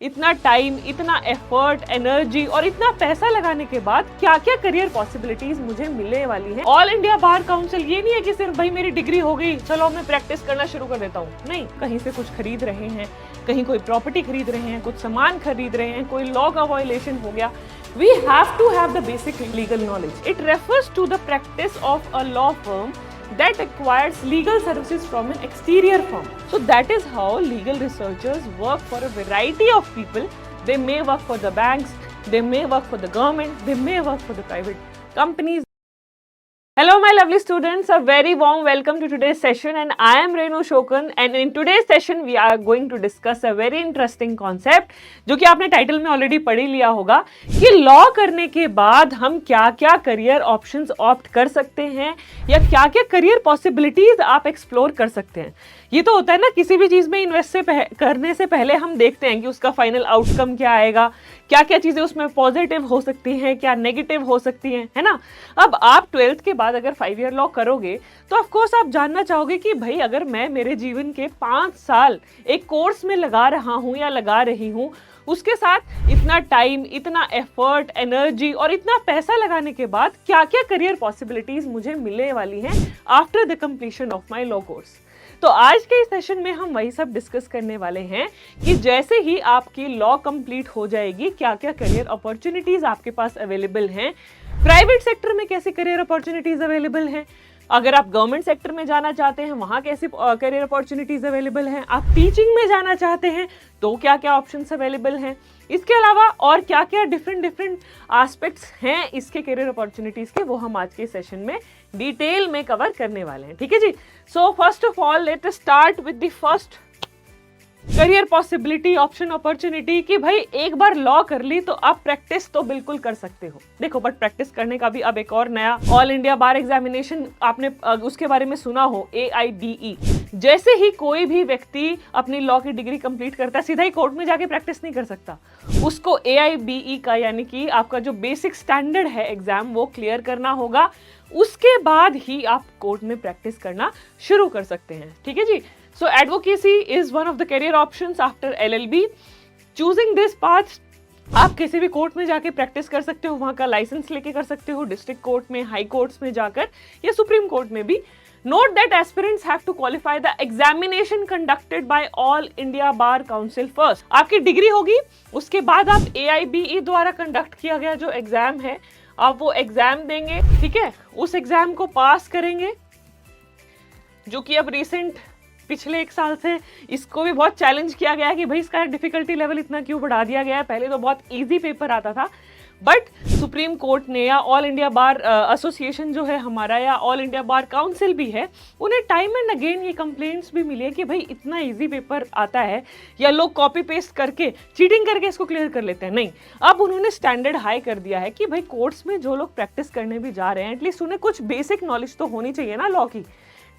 इतना टाइम, इतना effort, energy और इतना पैसा लगाने के बाद क्या क्या करियर पॉसिबिलिटीज मुझे मिलने वाली हैं। ऑल इंडिया बार काउंसिल ये नहीं है कि सिर्फ भाई मेरी डिग्री हो गई चलो मैं प्रैक्टिस करना शुरू कर देता हूँ। नहीं, कहीं से कुछ खरीद रहे हैं, कहीं कोई प्रॉपर्टी खरीद रहे हैं, कुछ सामान खरीद रहे हैं, कोई लॉ का वायलेशन हो गया, we have to have the basic legal knowledge. It refers to the practice of a law firm that acquires legal services from an exterior firm. So that is how legal researchers work for a variety of people. They may work for the banks, they may work for the government, they may work for the private companies. Hello my lovely students, a very warm welcome to today's session and I am Renu Shokan and in today's session we are going to discuss a very interesting concept जो कि आपने title में already पढ़ ही लिया होगा कि law करने के बाद हम क्या क्या करियर ऑप्शंस ऑप्ट कर सकते हैं या क्या क्या करियर पॉसिबिलिटीज आप एक्सप्लोर कर सकते हैं। ये तो होता है ना, किसी भी चीज़ में इन्वेस्ट करने से पहले हम देखते हैं कि उसका फाइनल आउटकम क्या आएगा, क्या क्या चीज़ें उसमें पॉजिटिव हो सकती हैं, क्या नेगेटिव हो सकती हैं, है ना। अब आप 12th के बाद अगर 5 ईयर लॉ करोगे तो ऑफ कोर्स आप जानना चाहोगे कि भाई अगर मैं मेरे जीवन के 5 साल एक कोर्स में लगा रहा हूँ या लगा रही हूँ, उसके साथ इतना टाइम, इतना एफर्ट, एनर्जी और इतना पैसा लगाने के बाद क्या क्या करियर पॉसिबिलिटीज मुझे मिलने वाली हैं after the completion of my law course. तो आज के इस सेशन में हम वही सब डिस्कस करने वाले हैं कि जैसे ही आपकी लॉ कंप्लीट हो जाएगी क्या क्या करियर अपॉर्चुनिटीज आपके पास अवेलेबल हैं, प्राइवेट सेक्टर में कैसी करियर अपॉर्चुनिटीज अवेलेबल हैं, अगर आप गवर्नमेंट सेक्टर में जाना चाहते हैं वहाँ कैसी करियर अपॉर्चुनिटीज अवेलेबल हैं, आप टीचिंग में जाना चाहते हैं तो क्या क्या ऑप्शंस अवेलेबल हैं, इसके अलावा और क्या क्या डिफरेंट एस्पेक्ट्स हैं इसके करियर अपॉर्चुनिटीज के, वो हम आज के सेशन में डिटेल में कवर करने वाले हैं। ठीक है जी। So first of all let us start with the first career possibility, option, opportunity कि भाई एक बार लॉ कर ली तो आप प्रैक्टिस तो बिल्कुल कर सकते हो। देखो बट प्रैक्टिस करने का भी अब एक और नया ऑल इंडिया बार एग्जामिनेशन आपने उसके बारे में सुना हो, AIBE। जैसे ही कोई भी व्यक्ति अपनी लॉ की डिग्री कंप्लीट करता है सीधा ही कोर्ट में जाके प्रैक्टिस नहीं कर सकता, उसको AIBE का यानी कि आपका जो बेसिक स्टैंडर्ड है एग्जाम वो क्लियर करना होगा, उसके बाद ही आप कोर्ट में प्रैक्टिस करना शुरू कर सकते हैं। ठीक है जी। So advocacy is one of the career options after LLB. Choosing this path, आप किसी भी कोर्ट में जाके प्रैक्टिस कर सकते हो, वहाँ का लाइसेंस लेके कर सकते हो, डिस्ट्रिक्ट कोर्ट में, हाई कोर्ट्स में जाकर या सुप्रीम कोर्ट में भी। Note that aspirants have to qualify the examination conducted by All India Bar Council first. आपकी डिग्री होगी, उसके बाद आप AIBE द्वारा कंडक्ट किया गया जो एग्जाम है आप वो एग्जाम देंगे। ठीक है, उस एग्जाम को पास करेंगे, जो कि अब रिसेंट पिछले 1 साल से इसको भी बहुत चैलेंज किया गया है कि भाई इसका डिफिकल्टी लेवल इतना क्यों बढ़ा दिया गया है। पहले तो बहुत इजी पेपर आता था, बट सुप्रीम कोर्ट ने या ऑल इंडिया बार एसोसिएशन जो है हमारा या ऑल इंडिया बार काउंसिल भी है, उन्हें टाइम एंड अगेन ये कंप्लेंट्स भी मिली है कि भाई इतना इजी पेपर आता है या लोग कॉपी पेस्ट करके चीटिंग करके इसको क्लियर कर लेते हैं। नहीं, अब उन्होंने स्टैंडर्ड हाई कर दिया है कि भाई कोर्ट्स में जो लोग प्रैक्टिस करने भी जा रहे हैं एटलीस्ट उन्हें कुछ बेसिक नॉलेज तो होनी चाहिए ना लॉ की।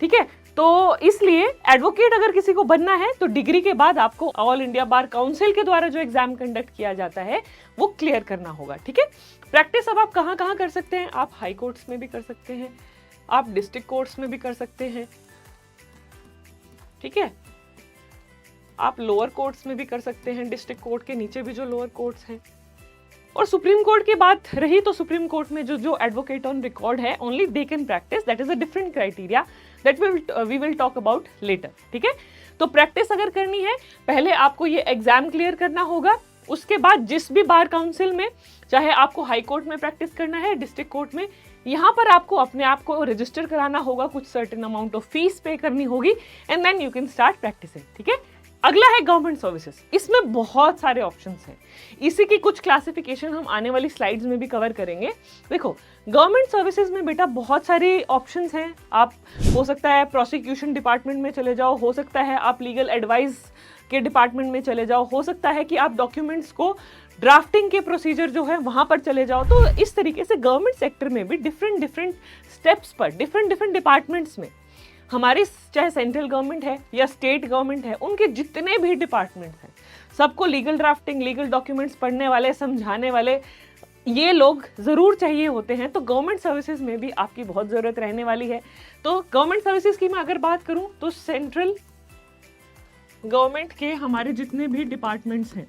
ठीक है, तो इसलिए एडवोकेट अगर किसी को बनना है तो डिग्री के बाद आपको ऑल इंडिया बार काउंसिल के द्वारा जो एग्जाम कंडक्ट किया जाता है वो क्लियर करना होगा। ठीक है, प्रैक्टिस अब आप कहाँ कहाँ कर सकते हैं, आप हाई कोर्ट्स में भी कर सकते हैं, आप डिस्ट्रिक्ट कोर्ट्स में भी कर सकते हैं, ठीक है, आप लोअर कोर्ट्स में भी कर सकते हैं, डिस्ट्रिक्ट कोर्ट के नीचे भी जो लोअर कोर्ट्स हैं, और सुप्रीम कोर्ट की बात रही तो सुप्रीम कोर्ट में जो एडवोकेट ऑन रिकॉर्ड है only they can practise, that is a different criteria that we will talk about later. ठीक है, तो प्रैक्टिस अगर करनी है पहले आपको ये एग्जाम क्लियर करना होगा, उसके बाद जिस भी बार काउंसिल में, चाहे आपको हाई कोर्ट में प्रैक्टिस करना है, डिस्ट्रिक्ट कोर्ट में, यहाँ पर आपको अपने आप को रजिस्टर कराना होगा, कुछ सर्टेन अमाउंट ऑफ फीस पे करनी होगी and then you can start practising. ठीक है, अगला है गवर्नमेंट सर्विसेज। इसमें बहुत सारे ऑप्शंस हैं, इसी की कुछ क्लासिफिकेशन हम आने वाली स्लाइड्स में भी कवर करेंगे। देखो गवर्नमेंट सर्विसेज में बेटा बहुत सारे ऑप्शंस हैं, आप हो सकता है प्रोसिक्यूशन डिपार्टमेंट में चले जाओ, हो सकता है आप लीगल एडवाइस के डिपार्टमेंट में चले जाओ, हो सकता है कि आप डॉक्यूमेंट्स को ड्राफ्टिंग के प्रोसीजर जो है वहाँ पर चले जाओ। तो इस तरीके से गवर्नमेंट सेक्टर में भी डिफरेंट स्टेप्स पर डिफरेंट डिपार्टमेंट्स में हमारी चाहे सेंट्रल गवर्नमेंट है या स्टेट गवर्नमेंट है, उनके जितने भी डिपार्टमेंट्स हैं सबको लीगल ड्राफ्टिंग, लीगल डॉक्यूमेंट्स पढ़ने वाले, समझाने वाले ये लोग ज़रूर चाहिए होते हैं। तो गवर्नमेंट सर्विसेज में भी आपकी बहुत ज़रूरत रहने वाली है। तो गवर्नमेंट सर्विसेज की मैं अगर बात करूं तो सेंट्रल गवर्नमेंट के हमारे जितने भी डिपार्टमेंट्स हैं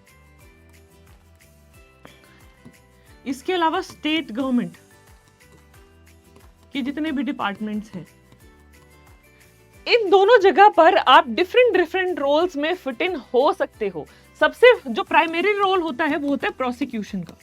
इसके अलावा स्टेट गवर्नमेंट के जितने भी डिपार्टमेंट्स हैं, इन दोनों जगह पर आप डिफरेंट रोल्स में फिट इन हो सकते हो। सबसे जो प्राइमरी रोल होता है वो होता है प्रोसिक्यूशन का।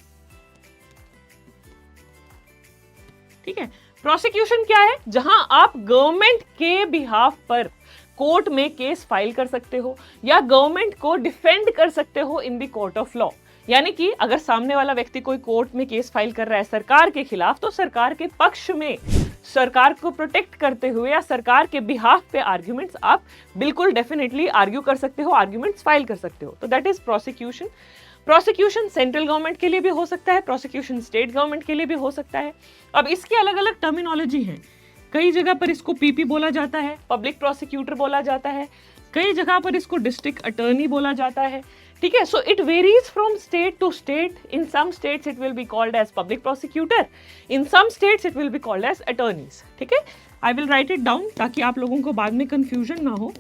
ठीक है, प्रोसिक्यूशन क्या है? जहां आप गवर्नमेंट के बिहाफ पर कोर्ट में केस फाइल कर सकते हो या गवर्नमेंट को डिफेंड कर सकते हो in the court of law. यानी कि अगर सामने वाला व्यक्ति कोई कोर्ट में केस फाइल कर रहा है सरकार के खिलाफ, तो सरकार के पक्ष में सरकार को प्रोटेक्ट करते हुए या सरकार के बिहाफ पे आर्ग्यूमेंट्स आप बिल्कुल डेफिनेटली आर्ग्यू कर सकते हो, आर्ग्यूमेंट्स फाइल कर सकते हो। तो that is prosecution. Prosecution central government के लिए भी हो सकता है, प्रोसिक्यूशन स्टेट गवर्नमेंट के लिए भी हो सकता है। अब इसकी अलग अलग टर्मिनोलॉजी है। कई जगह पर इसको पीपी बोला जाता है, पब्लिक प्रोसिक्यूटर बोला जाता है, कई जगह पर इसको डिस्ट्रिक्ट अटर्नी बोला जाता है। ठीक है, so it varies from state to state. In some states it will be called as public prosecutor, in some states it will be called as attorneys. ठीक है, I will write it down ताकि आप लोगों को बाद में confusion ना हो।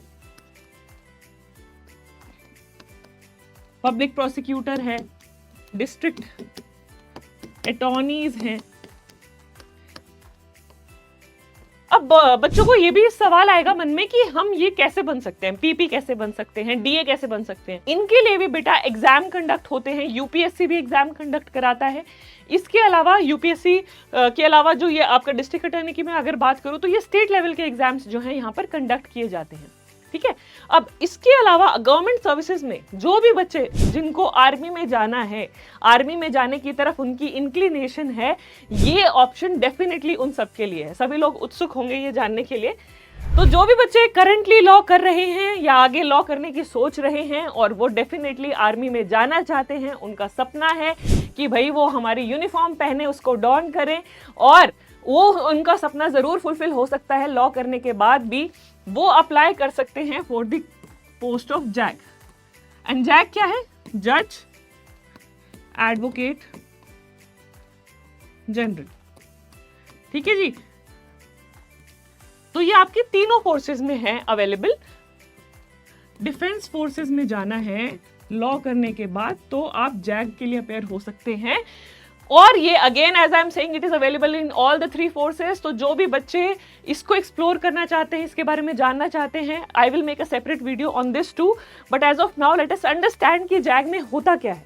पब्लिक प्रोसिक्यूटर है, डिस्ट्रिक्ट अटॉर्नीज हैं। अब बच्चों को ये भी सवाल आएगा मन में कि हम ये कैसे बन सकते हैं, पीपी कैसे बन सकते हैं, डीए कैसे बन सकते हैं। इनके लिए भी बेटा एग्जाम कंडक्ट होते हैं, यूपीएससी भी एग्जाम कंडक्ट कराता है। इसके अलावा यूपीएससी के अलावा जो ये आपका डिस्ट्रिक्ट अटॉर्नी की मैं अगर बात करूं तो ये स्टेट लेवल के एग्जाम्स जो हैं यहाँ पर कंडक्ट किए जाते हैं। ठीक है, अब इसके अलावा गवर्नमेंट सर्विसेज में जो भी बच्चे जिनको आर्मी में जाना है, आर्मी में जाने की तरफ उनकी इंक्लिनेशन है, ये ऑप्शन डेफिनेटली उन सब के लिए है। सभी लोग उत्सुक होंगे ये जानने के लिए। तो जो भी बच्चे करंटली लॉ कर रहे हैं या आगे लॉ करने की सोच रहे हैं और वो डेफिनेटली आर्मी में जाना चाहते हैं, उनका सपना है कि भाई वो हमारी यूनिफॉर्म पहने, उसको डॉन करें, और वो उनका सपना जरूर फुलफिल हो सकता है लॉ करने के बाद भी, वो अप्लाई कर सकते हैं for the post of zag. And zag क्या है? जज एडवोकेट जनरल। ठीक है जी, तो ये आपकी तीनों फोर्सेस में है अवेलेबल। डिफेंस फोर्सेस में जाना है लॉ करने के बाद तो आप जैग के लिए अपेयर हो सकते हैं। और ये again as I am saying it is available in all the 3 forces. तो जो भी बच्चे इसको एक्सप्लोर करना चाहते हैं, इसके बारे में जानना चाहते हैं, I will make a separate video on this too, but as of now let us understand कि जैग में होता क्या है।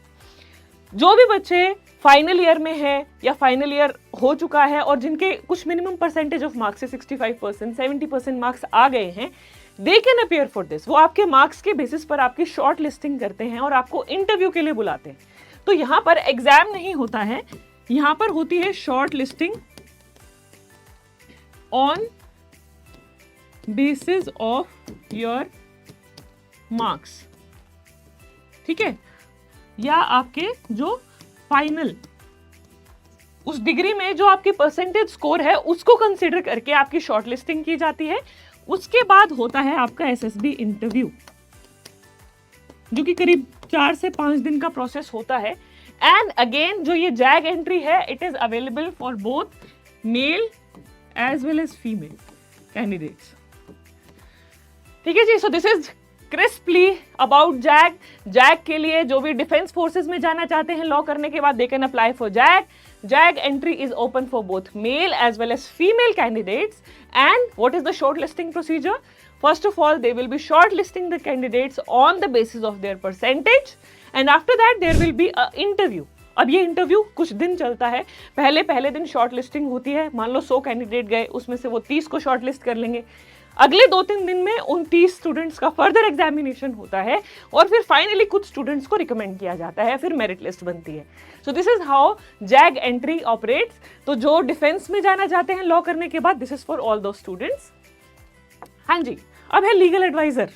जो भी बच्चे फाइनल ईयर में है या फाइनल ईयर हो चुका है और जिनके कुछ मिनिमम परसेंटेज ऑफ मार्क्स से 65%, 70% मार्क्स आ गए हैं, they can appear for this. वो आपके मार्क्स के बेसिस पर आपकी शॉर्ट लिस्टिंग करते हैं और आपको इंटरव्यू के लिए बुलाते हैं। तो यहां पर एग्जाम नहीं होता है, यहां पर होती है short listing on basis of your marks. ठीक है, या आपके जो फाइनल उस डिग्री में जो आपकी परसेंटेज स्कोर है उसको कंसीडर करके आपकी शॉर्ट लिस्टिंग की जाती है। उसके बाद होता है आपका एसएसबी इंटरव्यू, जो कि करीब 4 से 5 दिन का प्रोसेस होता है। एंड अगेन जो ये जैग एंट्री है, it is available for both male as well as female candidates. ठीक है जी, so this is crisply about JAG. JAG के लिए जो भी डिफेंस फोर्सेस में जाना चाहते हैं लॉ करने के बाद, they can apply for JAG. JAG entry is open for both male as well as female candidates. And what is the shortlisting procedure? First of all, they will be shortlisting the candidates on the basis of their percentage, and after that there will be a interview. अब ये interview कुछ दिन चलता है। पहले दिन short listing होती है, मान लो 100 कैंडिडेट गए, उसमें से वो 30 को शॉर्ट लिस्ट कर लेंगे। अगले 2-3 दिन में उन 30 स्टूडेंट्स का फर्दर एग्जामिनेशन होता है और फिर फाइनली कुछ स्टूडेंट्स को रिकमेंड किया जाता है, फिर मेरिट लिस्ट बनती है। So this is how zag entry operates. तो जो डिफेंस में जाना चाहते हैं लॉ करने के बाद, दिस इज फॉर ऑल दो स्टूडेंट्स। हाँ जी, अब है लीगल एडवाइजर।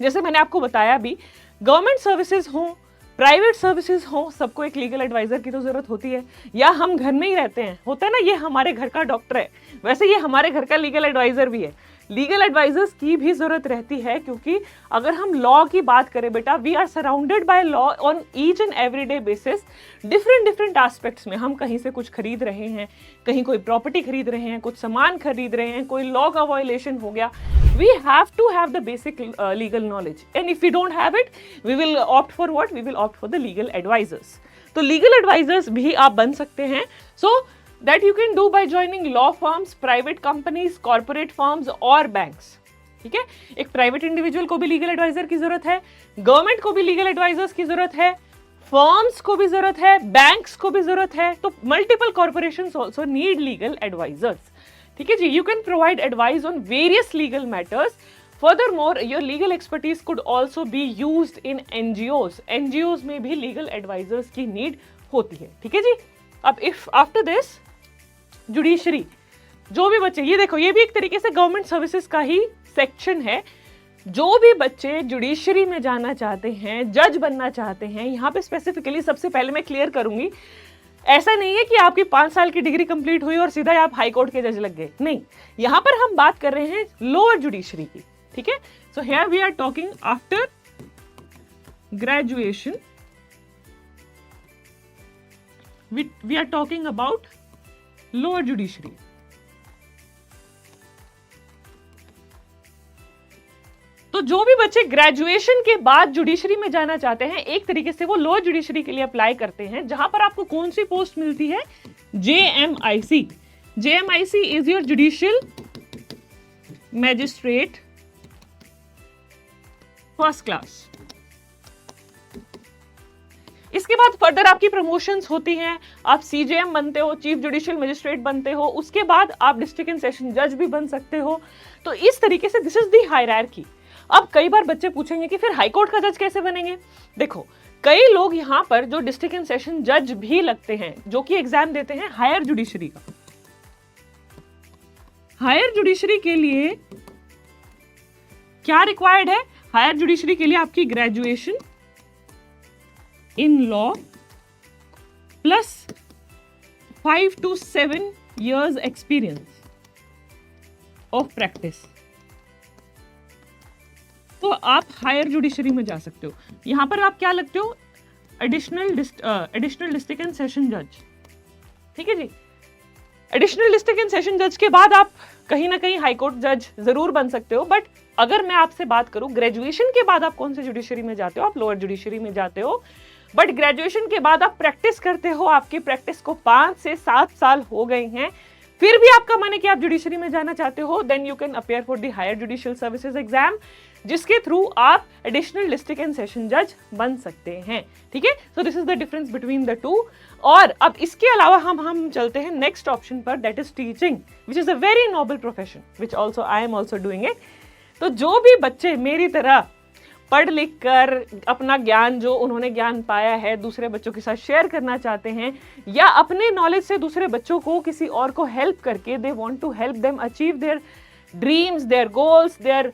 जैसे मैंने आपको बताया भी, गवर्नमेंट सर्विसेज हो, प्राइवेट सर्विसेज हो, सबको एक लीगल एडवाइजर की तो जरूरत होती है। या हम घर में ही रहते हैं, होता है ना, ये हमारे घर का डॉक्टर है, वैसे ये हमारे घर का लीगल एडवाइजर भी है। लीगल एडवाइजर्स की भी जरूरत रहती है, क्योंकि अगर हम लॉ की बात करें बेटा, we are surrounded by law on each and everyday basis, different aspects में। हम कहीं से कुछ खरीद रहे हैं, कहीं कोई प्रॉपर्टी खरीद रहे हैं, कुछ सामान खरीद रहे हैं, कोई लॉ का वायलेशन हो गया, we have to have the basic legal knowledge, and if we don't have it, we will opt for what, we will opt for the legal advisers. तो लीगल एडवाइजर्स भी आप बन सकते हैं, सो that you can do by joining law firms, private companies, corporate firms और banks। ठीक है, एक प्राइवेट इंडिविजुअल को भी लीगल एडवाइजर की जरूरत है, गवर्नमेंट को भी लीगल एडवाइजर्स की जरूरत है, फर्म्स को भी जरूरत है, बैंक्स को भी जरूरत है, तो multiple corporations also need legal advisers. ठीक है जी, you can provide advice on various legal matters. Furthermore, your legal expertise could also be used in NGOs। NGOs में भी लीगल एडवाइजर्स की नीड होती है। ठीक है जी, अब इफ आफ्टर दिस जुडिशरी, जो भी बच्चे, ये देखो, ये भी एक तरीके से गवर्नमेंट सर्विसेज का ही सेक्शन है। जो भी बच्चे जुडिशरी में जाना चाहते हैं, जज बनना चाहते हैं, यहाँ पे स्पेसिफिकली सबसे पहले मैं क्लियर करूंगी, ऐसा नहीं है कि आपकी 5 साल की डिग्री कंप्लीट हुई और सीधा आप हाई कोर्ट के जज लग गए, नहीं। यहाँ पर हम बात कर रहे हैं लोअर जुडिशरी की। ठीक है, so here we are talking after graduation, we are talking about lower judiciary. तो जो भी बच्चे ग्रेजुएशन के बाद जुडिशरी में जाना चाहते हैं, एक तरीके से वो लोअर जुडिशरी के लिए अप्लाई करते हैं, जहां पर आपको कौन सी पोस्ट मिलती है, JMIC। JMIC is your judicial magistrate first class. इसके बाद फर्दर आपकी प्रमोशंस होती हैं, आप CJM बनते हो, चीफ जुडिशियल मजिस्ट्रेट बनते हो, उसके बाद आप डिस्ट्रिक्ट एंड सेशन जज भी बन सकते हो। तो इस तरीके से दिस इज द हायरार्की। अब कई बार बच्चे पूछेंगे कि फिर हाई कोर्ट का जज कैसे बनेंगे। देखो, कई लोग यहाँ पर जो डिस्ट्रिक्ट एंड सेशन जज भी लगते हैं, जो कि एग्जाम देते हैं हायर जुडिशरी का। हायर जुडिशरी के लिए क्या रिक्वायर्ड है? हायर जुडिशरी के लिए आपकी graduation in law plus 5 to 7 years experience of practice. तो आप हायर जुडिशरी में जा सकते हो। यहां पर आप क्या लगते हो? एडिशनल डिस्ट्रिक्ट एंड सेशन जज। ठीक है जी, एडिशनल डिस्ट्रिक्ट एंड सेशन जज के बाद आप कहीं ना कहीं हाई कोर्ट जज जरूर बन सकते हो। बट अगर मैं आपसे बात करूं ग्रेजुएशन के बाद आप कौन से जुडिशरी में जाते हो, आप लोअर जुडिशरी में जाते हो। बट ग्रेजुएशन के बाद आप प्रैक्टिस करते हो, आपकी प्रैक्टिस को 5 से 7 साल हो गए हैं, फिर भी आपका मन है कि आप जुडिशरी में जाना चाहते हो, then you can appear for the higher judicial services exam, जिसके थ्रू आप एडिशनल डिस्ट्रिक्ट एंड सेशन जज बन सकते हैं। ठीक है, so this is the difference between the two. और अब इसके अलावा हम चलते हैं नेक्स्ट ऑप्शन पर, that is teaching, which is a very noble profession, which also I am also doing it. तो जो भी बच्चे मेरी तरह पढ़ लिख कर अपना ज्ञान, जो उन्होंने ज्ञान पाया है, दूसरे बच्चों के साथ शेयर करना चाहते हैं, या अपने नॉलेज से दूसरे बच्चों को, किसी और को हेल्प करके they want to help them achieve their dreams, their goals, their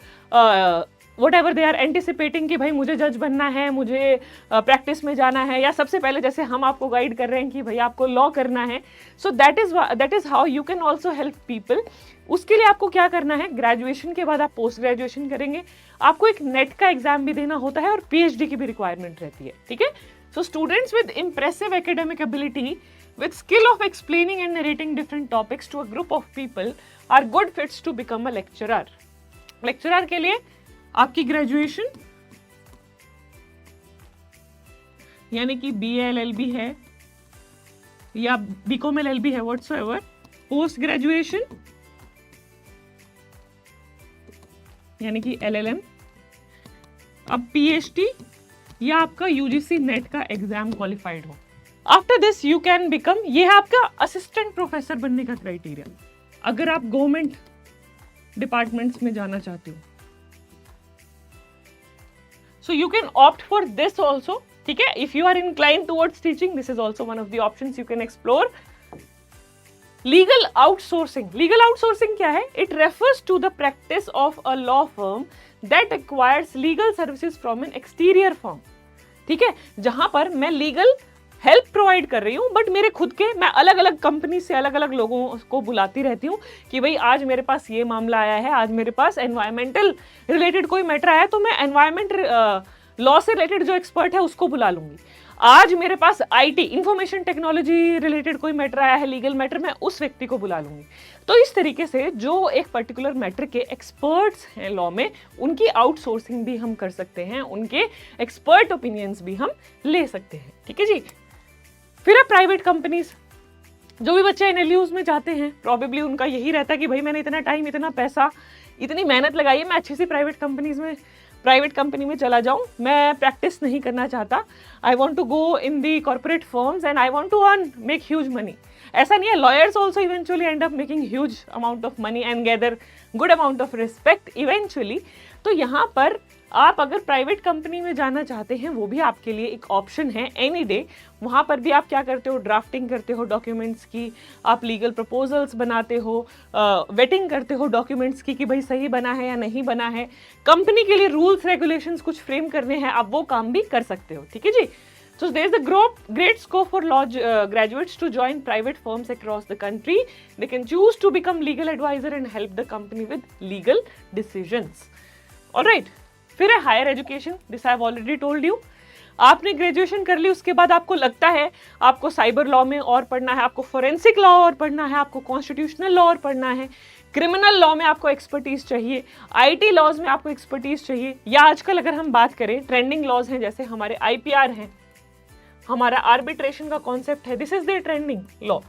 whatever they are anticipating कि भाई मुझे जज बनना है, मुझे प्रैक्टिस में जाना है, या सबसे पहले जैसे हम आपको गाइड कर रहे हैं कि भाई आपको लॉ करना है। So that is how you can also help people. उसके लिए आपको क्या करना है, ग्रेजुएशन के बाद आप पोस्ट ग्रेजुएशन करेंगे, आपको एक नेट का एग्जाम भी देना होता है और PhD की भी रिक्वायरमेंट रहती है। ठीक है, so students with impressive academic ability with skill of explaining and narrating different topics to a group of people are good fits to become a lecturer। Lecturer के लिए आपकी ग्रेजुएशन यानी कि BA LLB है या BCom LLB है, whatsoever, post graduation यानी कि LLM, अब PhD या आपका UGC नेट का एग्जाम क्वालिफाइड हो। After this you can become, ये है आपका असिस्टेंट प्रोफेसर बनने का क्राइटेरिया, अगर आप गवर्नमेंट डिपार्टमेंट्स में जाना चाहते हो। So you can opt for this also. ठीक है, if you are incline towards teaching, this is also one of the options you can explore. Legal outsourcing, legal outsourcing क्या है? It refers to the practice of a law firm that acquires legal services from an exterior firm. ठीक है, जहां पर मैं legal help provide कर रही हूँ, बट मेरे खुद के, मैं अलग अलग कंपनी से अलग अलग लोगों को बुलाती रहती हूँ कि भाई आज मेरे पास ये मामला आया है, आज मेरे पास एनवायरमेंटल रिलेटेड कोई मैटर आया है, तो मैं एनवायरमेंट लॉ से रिलेटेड जो एक्सपर्ट है उसको बुला लूंगी। आज मेरे पास आईटी इंफॉर्मेशन टेक्नोलॉजी रिलेटेड कोई मैटर आया है, लीगल मैटर, मैं उस व्यक्ति को बुला लूंगी। तो इस तरीके से जो एक पर्टिकुलर मैटर के एक्सपर्ट्स हैं लॉ में, उनकी आउटसोर्सिंग भी हम कर सकते हैं, उनके एक्सपर्ट ओपिनियंस भी हम ले सकते हैं। ठीक है जी। फिर है प्राइवेट कंपनीज। जो भी बच्चे एनएलयूज में जाते हैं, प्रॉबेबली उनका यही रहता है कि भाई मैंने इतना टाइम, इतना पैसा, इतनी मेहनत लगाई है, मैं अच्छी सी प्राइवेट कंपनी में चला जाऊं, मैं प्रैक्टिस नहीं करना चाहता, I want to go in the corporate firms and I want to earn, make huge money. ऐसा नहीं है, lawyers also eventually end up making huge amount of money and gather good amount of respect eventually. तो यहाँ पर आप अगर private company में जाना चाहते हैं, वो भी आपके लिए एक ऑप्शन है एनी डे। वहाँ पर भी आप क्या करते हो, ड्राफ्टिंग करते हो डॉक्यूमेंट्स की, आप लीगल प्रपोजल्स बनाते हो, वेटिंग करते हो डॉक्यूमेंट्स की कि भाई सही बना है या नहीं बना है, कंपनी के लिए रूल्स रेगुलेशंस कुछ फ्रेम करने हैं, आप वो काम भी कर सकते हो। ठीक है जी। So there is a great scope for law graduates to join private firms across the country. They can choose to become legal advisor and help the company with legal decisions. All right. फिर है higher education, this I have already told you. आपने graduation कर ली, उसके बाद आपको लगता है आपको साइबर लॉ में और पढ़ना है, आपको फोरेंसिक लॉ और पढ़ना है, आपको कॉन्स्टिट्यूशनल लॉ और पढ़ना है, क्रिमिनल लॉ में आपको एक्सपर्टीज चाहिए, आईटी लॉज में आपको एक्सपर्टीज चाहिए, या आजकल अगर हम बात करें ट्रेंडिंग लॉज हैं, जैसे हमारे आईपीआर हैं, हमारा आर्बिट्रेशन का कॉन्सेप्ट है, this is the trending law,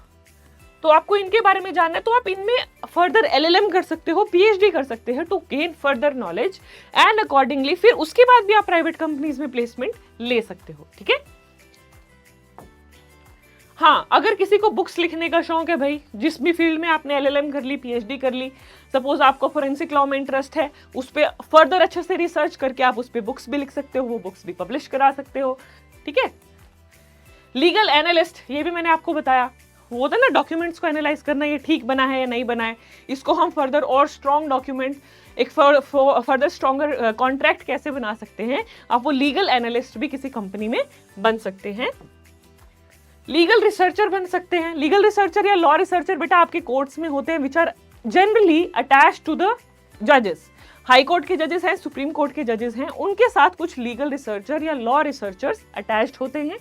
तो आपको इनके बारे में जानना है, तो आप इनमें फर्दर एलएलएम कर सकते हो, पीएचडी कर सकते हो to gain further knowledge and accordingly फिर उसके बाद भी आप प्राइवेट कंपनीज में प्लेसमेंट ले सकते हो। ठीक है। हाँ, अगर किसी को बुक्स लिखने का शौक है भाई, जिस भी फील्ड में आपने एलएलएम कर ली, पीएचडी कर ली, सपोज आपको फोरेंसिक लॉ में इंटरेस्ट है, उस पर फर्दर अच्छे से रिसर्च करके आप उस पर बुक्स भी लिख सकते हो, वो बुक्स भी पब्लिश करा सकते हो। ठीक है। लीगल एनालिस्ट, ये भी मैंने आपको बताया, वो था ना डॉक्यूमेंट्स को एनालाइज करना, ये ठीक बना है या नहीं बना है, इसको हम फर्दर और स्ट्रॉन्ग डॉक्यूमेंट, एक फर्दर स्ट्रॉन्गर कॉन्ट्रैक्ट कैसे बना सकते हैं, आप वो लीगल एनालिस्ट भी किसी कंपनी में बन सकते हैं। लीगल रिसर्चर बन सकते हैं। लीगल रिसर्चर या लॉ रिसर्चर बेटा आपके कोर्ट्स में होते हैं, which are generally attached to the जजेस। हाई कोर्ट के जजेस हैं, सुप्रीम कोर्ट के जजेस हैं, उनके साथ कुछ लीगल रिसर्चर या लॉ रिसर्चर्स अटैच्ड होते हैं,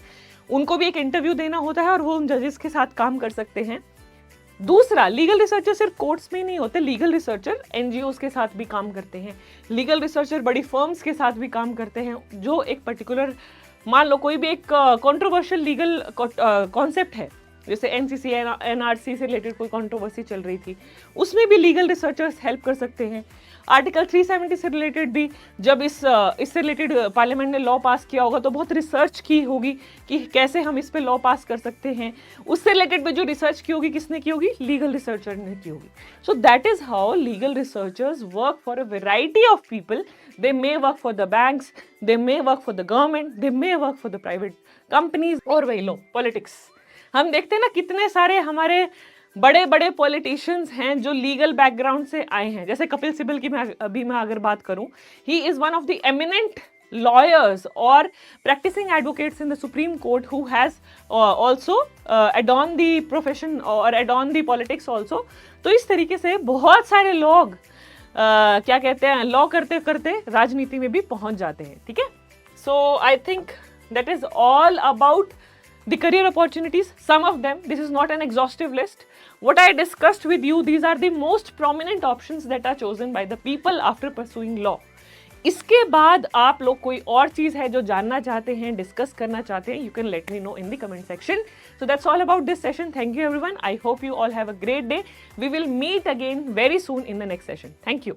उनको भी एक इंटरव्यू देना होता है और वो उन जजेस के साथ काम कर सकते हैं। दूसरा, लीगल रिसर्चर सिर्फ कोर्ट्स में ही नहीं होते, लीगल रिसर्चर एनजीओज के साथ भी काम करते हैं, लीगल रिसर्चर बड़ी फर्म्स के साथ भी काम करते हैं, जो एक पर्टिकुलर, मान लो कोई भी एक कंट्रोवर्शियल लीगल कॉन्सेप्ट है, जैसे एनसीसी एनआरसी से रिलेटेड कोई कंट्रोवर्सी चल रही थी, उसमें भी लीगल रिसर्चर्स हेल्प कर सकते हैं। आर्टिकल 370 से रिलेटेड भी जब इससे रिलेटेड पार्लियामेंट ने लॉ पास किया होगा तो बहुत रिसर्च की होगी कि कैसे हम इस पे लॉ पास कर सकते हैं, उससे रिलेटेड भी जो रिसर्च की होगी, किसने की होगी, लीगल रिसर्चर ने की होगी। So that is how legal researchers work for a variety of people. They may work for the banks, they may work for the government, they may work for the private companies, और वही लो politics. हम देखते हैं ना कितने सारे हमारे बड़े बड़े पॉलिटिशियंस हैं जो लीगल बैकग्राउंड से आए हैं, जैसे कपिल सिब्बल की मैं अगर बात करूं, he is one of the eminent lawyers or practicing advocates in the Supreme Court who has also adorned the profession or adorned the politics also। तो इस तरीके से बहुत सारे लोग क्या कहते हैं, लॉ करते करते राजनीति में भी पहुंच जाते हैं। ठीक है। So I think that is all about the career opportunities. Some of them, this is not an exhaustive list. What I discussed with you, these are the most prominent options that are chosen by the people after pursuing law. इसके बाद आप लोग कोई और चीज है जो जानना चाहते हैं, डिस्कस करना चाहते हैं, you can let me know in the comment section. So that's all about this session. Thank you everyone. I hope you all have a great day. We will meet again very soon in the next session. Thank you.